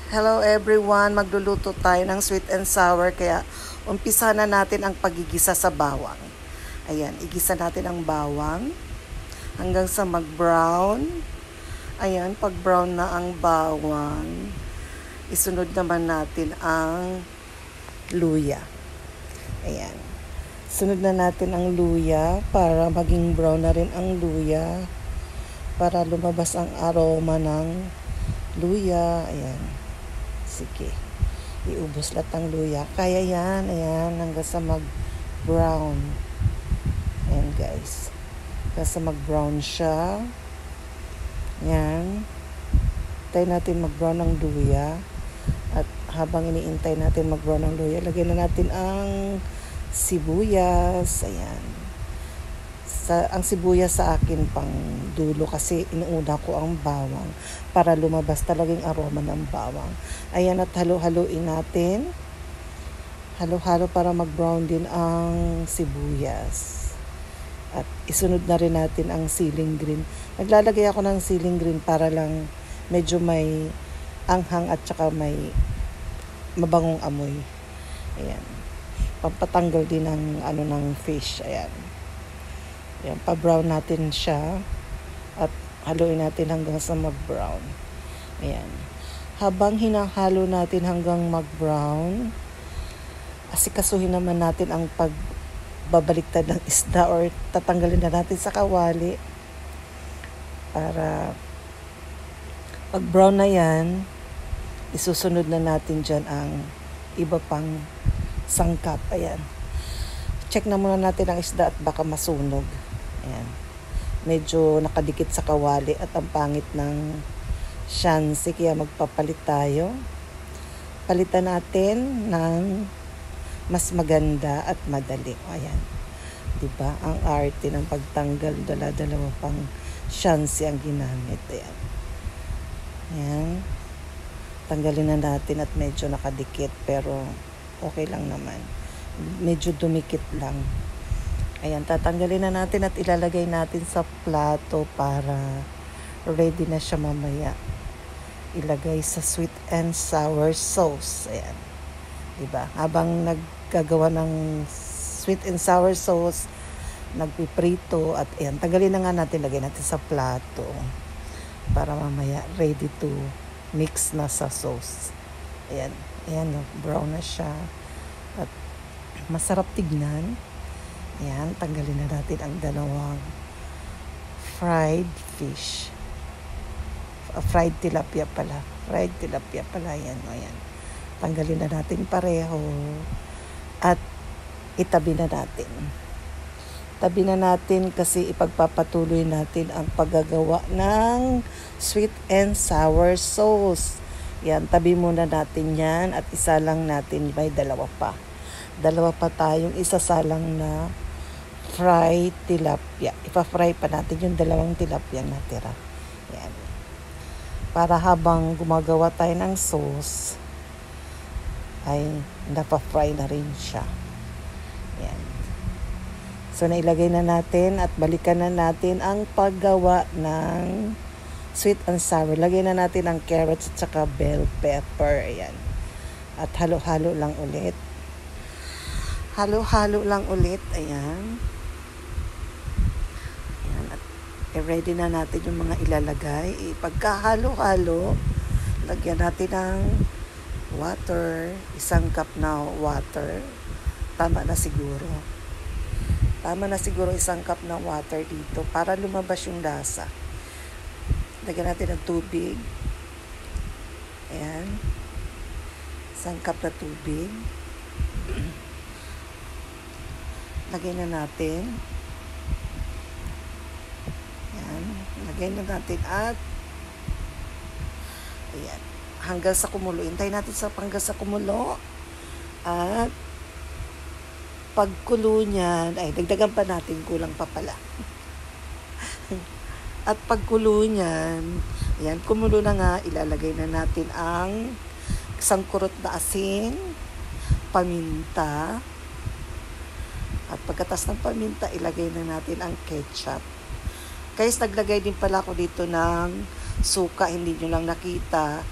Hello everyone, magluluto tayo ng sweet and sour kaya umpisa na natin ang pagigisa sa bawang. Ayan, igisa natin ang bawang hanggang sa mag-brown. Ayan, pag brown na ang bawang, isunod naman natin ang luya. Ayan, sunod na natin ang luya para maging brown na rin ang luya para lumabas ang aroma ng luya. Ayan. Sige, iubos lahat ng luya. Kaya yan, ayan, hanggang sa mag-brown. Ayan guys, hanggang sa mag-brown siya. Ayan, hintay natin mag-brown ng luya. At habang iniintay natin mag-brown ng luya, lagyan na natin ang sibuyas. Ayan. Ang sibuyas sa akin pang dulo kasi inuuna ko ang bawang para lumabas talagang aroma ng bawang. Ayan, at halo-haloin natin. Halo-halo para mag-brown din ang sibuyas. At isunod na rin natin ang siling green. Naglalagay ako ng siling green para lang medyo may anghang at saka may mabangong amoy. Ayan. Pampatanggal din ng ng fish. Ayan. Ayan, pa-brown natin siya at haluin natin hanggang sa mag-brown. Ayan. Habang hinahalo natin hanggang mag-brown, asikasuhin naman natin ang pagbabaliktad ng isda or tatanggalin na natin sa kawali para pag brown na yan, isusunod na natin dyan ang iba pang sangkap. Ayan. Check na muna natin ang isda at baka masunog. Ayan. Medyo nakadikit sa kawali at ang pangit ng shansi kaya magpapalit tayo. Palitan natin ng mas maganda at madali. Ayan. Diba? Ang arte ng pagtanggal, dala-dalawa pang shansi ang ginamit. Ayan. Ayan. Tanggalin na natin at medyo nakadikit pero okay lang naman. Medyo dumikit lang. Ayan, tatanggalin na natin at ilalagay natin sa plato para ready na siya mamaya. Ilagay sa sweet and sour sauce. Ayan. Diba? Habang naggagawa ng sweet and sour sauce, nagpiprito at ayan, tanggalin na nga natin, lagay natin sa plato para mamaya ready to mix na sa sauce. Ayan. Ayan, brown na siya. At masarap tignan. Ayan, tanggalin na natin ang dalawang fried fish. Fried tilapia pala. Fried tilapia pala yan. Ayan. Tanggalin na natin pareho. At itabi na natin. Tabi na natin kasi ipagpapatuloy natin ang paggagawa ng sweet and sour sauce. Yan, tabi muna natin yan at isa lang natin, may dalawa pa. Dalawa pa tayong isasalang na fried tilapia. Ipa-fry pa natin yung dalawang tilapia na tira. Yan. Para habang gumagawa tayo ng sauce, ay napa-fry na rin siya. Yan. So, nailagay na natin at balikan na natin ang paggawa ng sweet and sour. Lagay na natin ang carrots at saka bell pepper. Ayan. At halo-halo lang ulit. Halo-halo lang ulit. Ayan. Ayan. At ready na natin yung mga ilalagay. Pagkahalo-halo, lagyan natin ng water. 1 cup na water. Tama na siguro. Tama na siguro 1 cup na water dito para lumabas yung lasa. Lagyan natin ng tubig. Ayan. 1 cup na tubig. Lagay na natin. Ayan. Lagay na natin at ayan. Hanggang sa kumulo. Hintay natin hanggang sa kumulo. At pagkulo niyan, ay dagdagan pa natin, kulang pa pala. At pagkulo niyan, ayan, kumulo na nga, ilalagay na natin ang isang kurot na asin, paminta, at pagkatas ng paminta, ilagay na natin ang ketchup. Guys, naglagay din pala ako dito ng suka, hindi nyo lang nakita.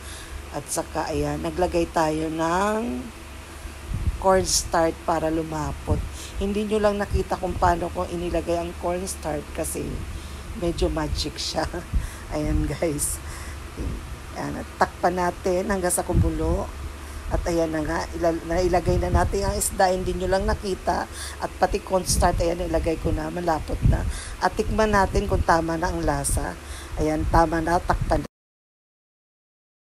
At saka, ayan, naglagay tayo ng cornstarch para lumapot. Hindi nyo lang nakita kung paano ko inilagay ang cornstarch kasi medyo magic siya. Ayan guys. Ayan, takpan natin hanggang sa kumulo. At ayan na nga, nailagay na natin ang isda, hindi nyo lang nakita. At pati cornstarch, ayan, ilagay ko na, malapot na. At tikman natin kung tama na ang lasa. Ayan, tama na, takpan